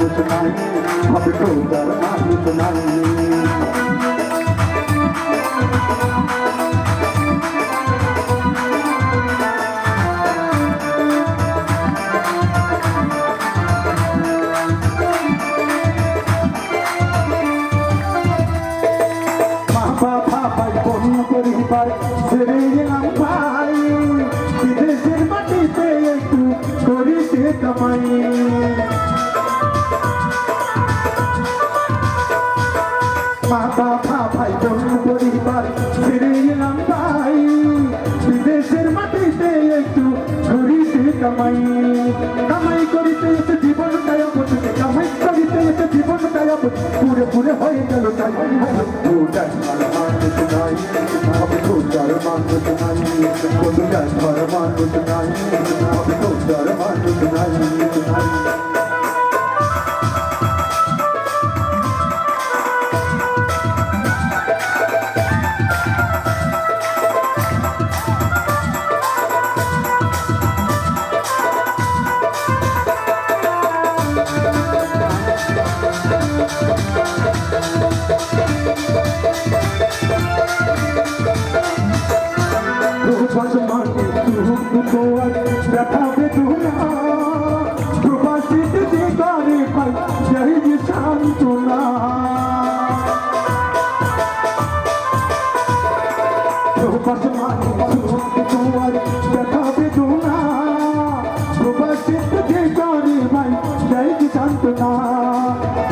মানুষ নাই, হবে খোঁজার মানুষ নাই। পরিবার ছেড়ে গেলাম ভাই, বিদেশের মাটিতে একটু করিতে কামাই। মা বাবা ভাই বোন পরিবার ছেড়ে গেলাম ভাই, বিদেশের মাটিতে একটু করিতে কামাই। কামাই করিতে এসে জীবন কায়ামত, কামাই করিতে এসে জীবন কায়ামত, পুরে পুরে হয়ে গেল তাই। খোঁজার মানুষ নাই, হবে খোঁজার মানুষ নাই, বন্ধু দেখার মানুষ নাই, হবে খোঁজার মানুষ নাই। দেখাবে তুনা প্রবাসীতে দিগারে পাই যাই যে শান্তনা। প্রবাস মানে তোমার দেখাবে তুনা প্রবাসীতে দিগারে পাই যাই যে শান্তনা।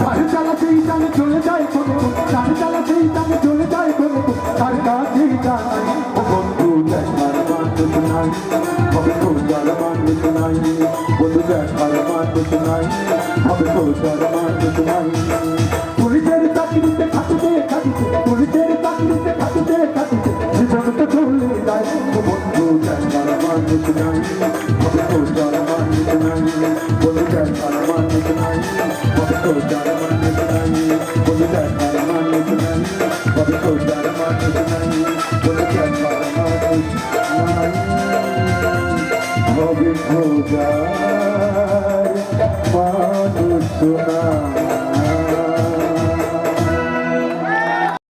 তার চালাতেই টানে চলে যায় কোনো, তার চালাতেই টানে চলে যায় কোনো, তার কাছেই জানাই ও বন্ধু দেখার মানুষ নাই, হবে খোঁজার মানুষ নাই, বন্ধু দেখার মানুষ নাই, হবে খোঁজার মানুষ নাই। পুলিশের চাকরিতে খাটিতে খাটিতে, পুলিশের চাকরিতে খাটিতে খাটিতে জীবন তো চলে যায় ও বন্ধু দেখার মানুষ নাই, হবে খোঁজার মানুষ নাই, বন্ধু দেখার মানুষ নাই, হবে খোঁজার মানুষ নাই, বন্ধু দেখার মানুষ নাই, হবে খোঁজার মানুষ নাই, বন্ধু দেখার মানুষ নাই, হবে খোঁজার মানুষ নাই।